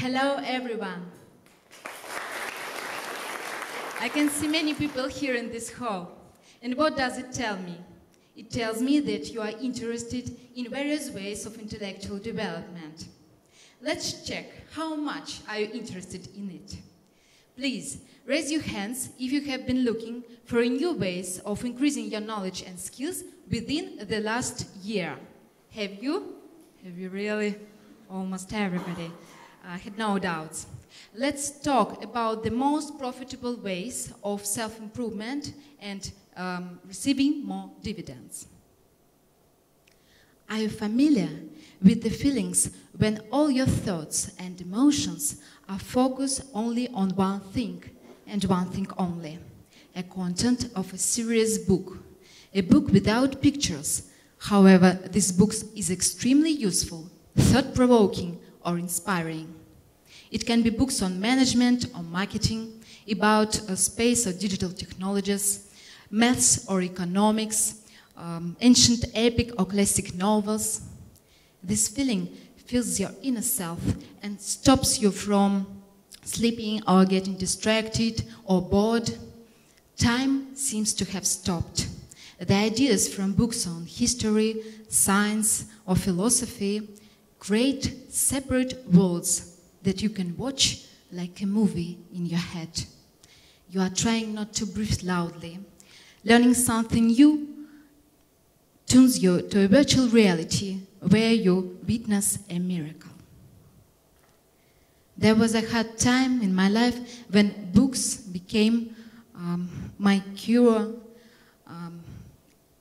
Hello everyone. I can see many people here in this hall. And what does it tell me? It tells me that you are interested in various ways of intellectual development. Let's check how much are you interested in it. Please raise your hands if you have been looking for new ways of increasing your knowledge and skills within the last year. Have you? Have you really? Almost everybody. I had no doubts. Let's talk about the most profitable ways of self-improvement and receiving more dividends. Are you familiar with the feelings when all your thoughts and emotions are focused only on one thing and one thing only? A content of a serious book. A book without pictures. However, this book is extremely useful, thought-provoking, or inspiring. It can be books on management or marketing, about space or digital technologies, maths or economics, ancient epic or classic novels. This feeling fills your inner self and stops you from sleeping or getting distracted or bored. Time seems to have stopped. The ideas from books on history, science, or philosophy create separate worlds that you can watch like a movie in your head. You are trying not to breathe loudly. Learning something new tunes you to a virtual reality where you witness a miracle. There was a hard time in my life when books became my cure.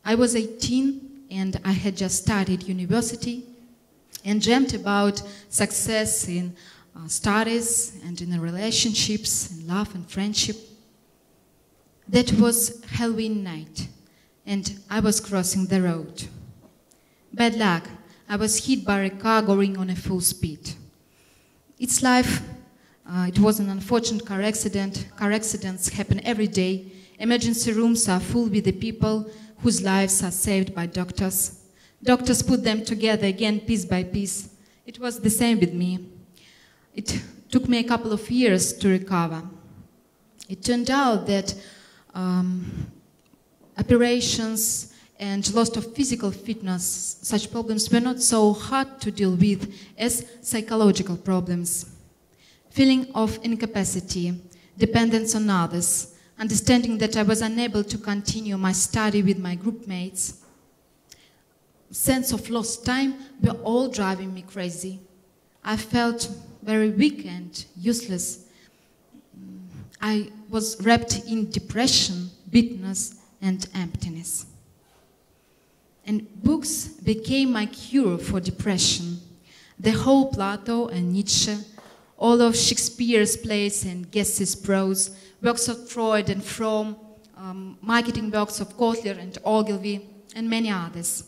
I was 18 and I had just started university and dreamt about success in studies and in relationships, in love and friendship. That was Halloween night, and I was crossing the road. Bad luck, I was hit by a car going on a full speed. It's life. It was an unfortunate car accident. Car accidents happen every day. Emergency rooms are full with the people whose lives are saved by doctors. Doctors put them together again, piece by piece. It was the same with me. It took me a couple of years to recover. It turned out that operations and loss of physical fitness, such problems were not so hard to deal with as psychological problems. Feeling of incapacity, dependence on others, understanding that I was unable to continue my study with my group mates, sense of lost time were all driving me crazy. I felt very weak and useless. I was wrapped in depression, bitterness, and emptiness. And books became my cure for depression. The whole Plato and Nietzsche, all of Shakespeare's plays and Goethe's prose, works of Freud and Fromm, marketing works of Kotler and Ogilvy, and many others.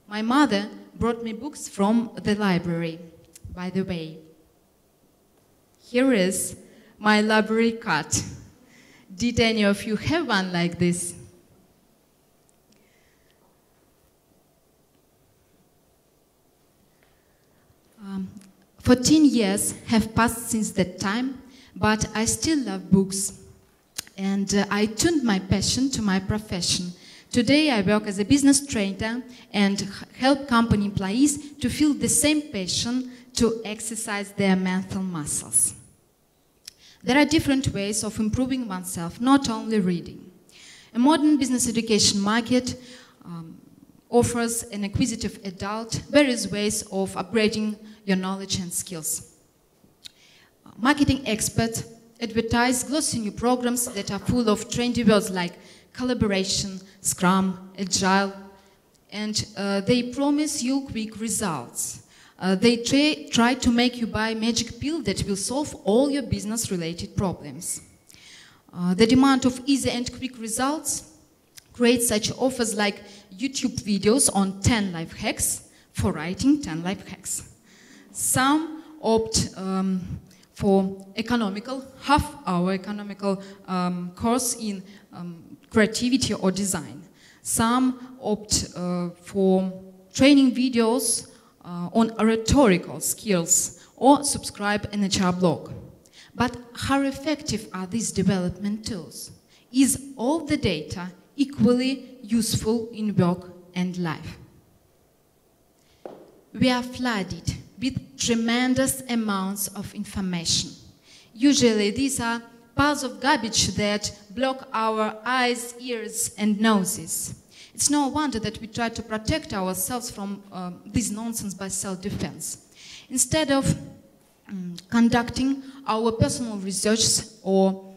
My mother brought me books from the library. By the way, here is my library card. Did any of you have one like this? Um, 14 years have passed since that time, but I still love books. And I tuned my passion to my profession. Today I work as a business trainer and help company employees to feel the same passion to exercise their mental muscles. There are different ways of improving oneself, not only reading. A modern business education market offers an acquisitive adult various ways of upgrading your knowledge and skills. Marketing experts advertise glossy new programs that are full of trendy words like collaboration, Scrum, Agile, and they promise you quick results. They try to make you buy a magic pill that will solve all your business-related problems. The demand of easy and quick results creates such offers like YouTube videos on 10 life hacks for writing 10 life hacks. Some opt for economical, half-hour economical course in creativity or design. Some opt for training videos on rhetorical skills or subscribe an HR blog. But how effective are these development tools? Is all the data equally useful in work and life? We are flooded with tremendous amounts of information. Usually these are piles of garbage that block our eyes, ears, and noses. It's no wonder that we try to protect ourselves from this nonsense by self-defense. Instead of conducting our personal research or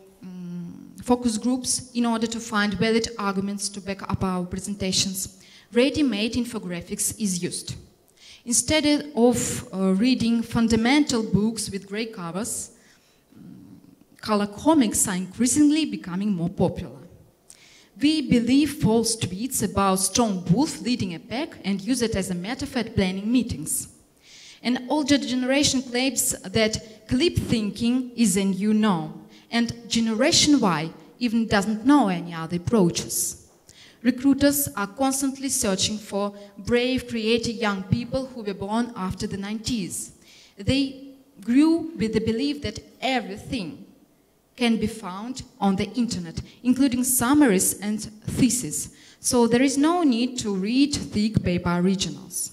focus groups in order to find valid arguments to back up our presentations, ready-made infographics is used. Instead of reading fundamental books with grey covers, color comics are increasingly becoming more popular. We believe false tweets about strong wolf leading a pack and use it as a metaphor at planning meetings. An older generation claims that clip thinking is a new norm, and Generation Y even doesn't know any other approaches. Recruiters are constantly searching for brave, creative young people who were born after the 90s. They grew with the belief that everything can be found on the internet, including summaries and theses, so there is no need to read thick paper originals.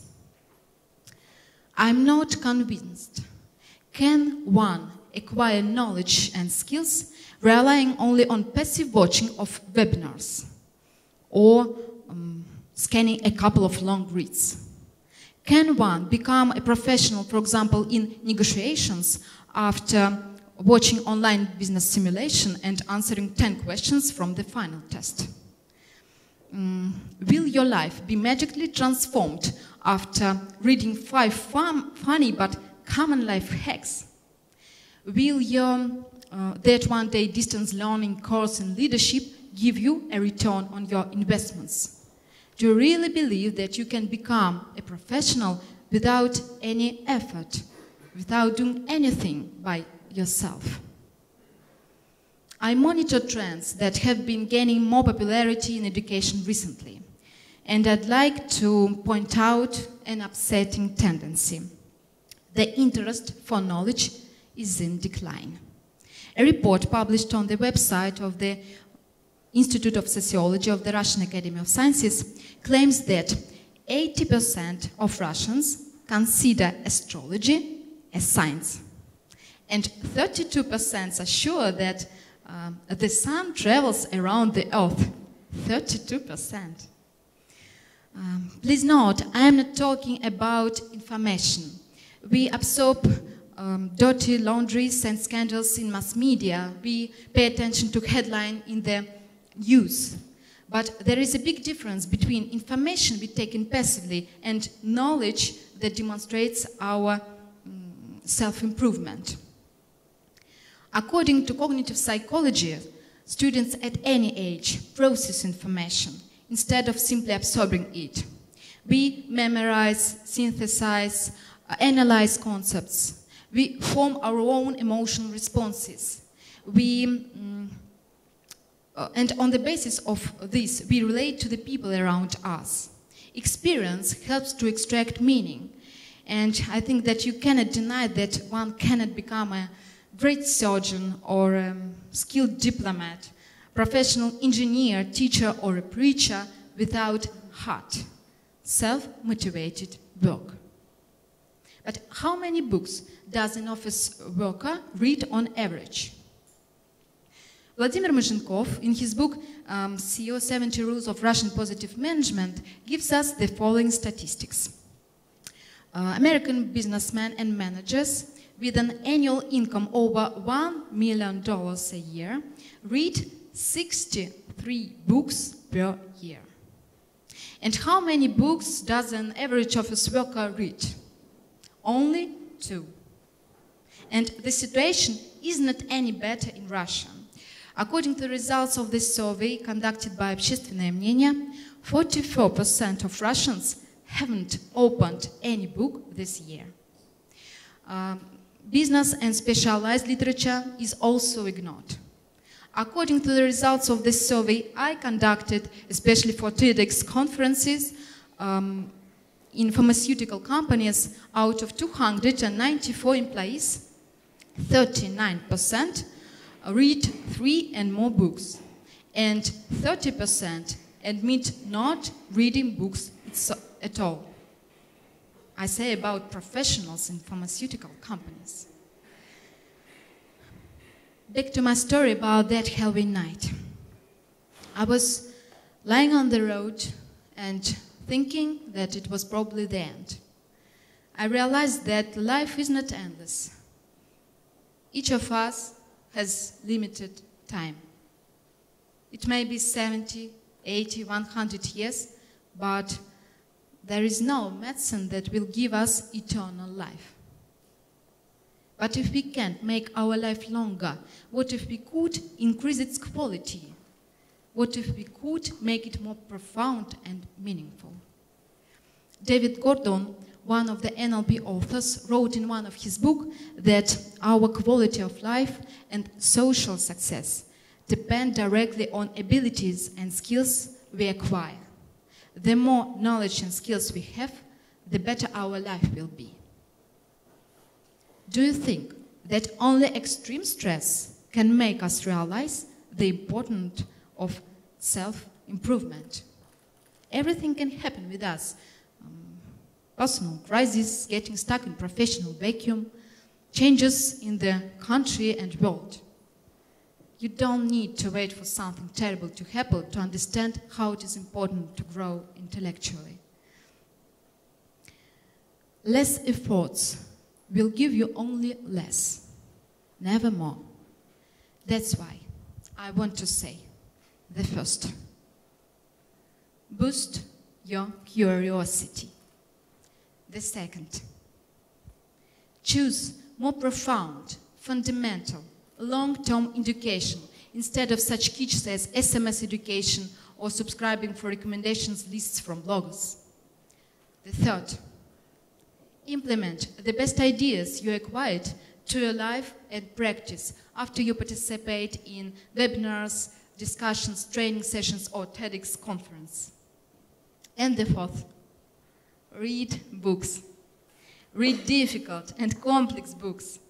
I'm not convinced. Can one acquire knowledge and skills relying only on passive watching of webinars or scanning a couple of long reads? Can one become a professional, for example, in negotiations after watching online business simulation and answering 10 questions from the final test? Will your life be magically transformed after reading 5 funny but common life hacks? Will your that one-day distance learning course in leadership give you a return on your investments? Do you really believe that you can become a professional without any effort, without doing anything by yourself? I monitor trends that have been gaining more popularity in education recently, and I'd like to point out an upsetting tendency. The interest for knowledge is in decline. A report published on the website of the Institute of Sociology of the Russian Academy of Sciences claims that 80% of Russians consider astrology as science. And 32% are sure that the sun travels around the earth. 32%. Please note, I am not talking about information. We absorb dirty laundries and scandals in mass media. We pay attention to headline in the news. But there is a big difference between information we take in passively and knowledge that demonstrates our self-improvement. According to cognitive psychology, students at any age process information instead of simply absorbing it. We memorize, synthesize, analyze concepts. We form our own emotional responses. And on the basis of this, we relate to the people around us. Experience helps to extract meaning. And I think that you cannot deny that one cannot become a great surgeon or a skilled diplomat, professional engineer, teacher, or a preacher without heart, self-motivated work. But how many books does an office worker read on average? Vladimir Mizhenkov, in his book CEO 70 Rules of Russian Positive Management, gives us the following statistics. American businessmen and managers with an annual income over $1 million a year read 63 books per year. And how many books does an average office worker read? Only 2. And the situation is not any better in Russia. According to the results of this survey conducted by Общественное мнение, 44% of Russians haven't opened any book this year. Business and specialized literature is also ignored. According to the results of this survey I conducted, especially for TEDx conferences, in pharmaceutical companies, out of 294 employees, 39% read 3 and more books, and 30% admit not reading books at all. I say about professionals in pharmaceutical companies. Back to my story about that Halloween night. I was lying on the road and thinking that it was probably the end. I realized that life is not endless. Each of us has limited time. It may be 70, 80, 100 years, but there is no medicine that will give us eternal life. But if we can't make our life longer, what if we could increase its quality? What if we could make it more profound and meaningful? David Gordon, one of the NLP authors, wrote in one of his books that our quality of life and social success depend directly on abilities and skills we acquire. The more knowledge and skills we have, the better our life will be. Do you think that only extreme stress can make us realize the importance of self-improvement? Everything can happen with us. Personal crisis, getting stuck in professional vacuum, changes in the country and world. You don't need to wait for something terrible to happen to understand how it is important to grow intellectually. Less efforts will give you only less, never more. That's why I want to say the first. Boost your curiosity. The second. Choose more profound, fundamental, long-term education instead of such kitsch as SMS education or subscribing for recommendations lists from bloggers. The third. Implement the best ideas you acquired to your life and practice after you participate in webinars, discussions, training sessions, or TEDx conference. And the fourth, read books. Read difficult and complex books,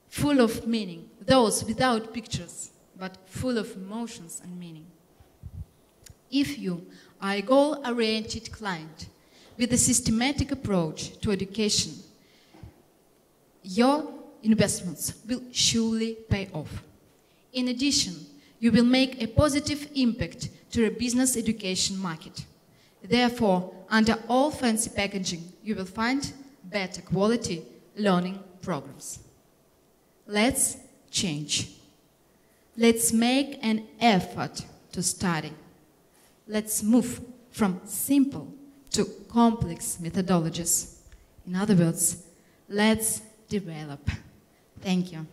full of meaning, those without pictures, but full of emotions and meaning. If you are a goal-oriented client with a systematic approach to education, your investments will surely pay off. In addition, you will make a positive impact to a business education market. Therefore, under all fancy packaging, you will find better quality learning programs. Let's change. Let's make an effort to study. Let's move from simple to complex methodologies. In other words, let's develop. Thank you.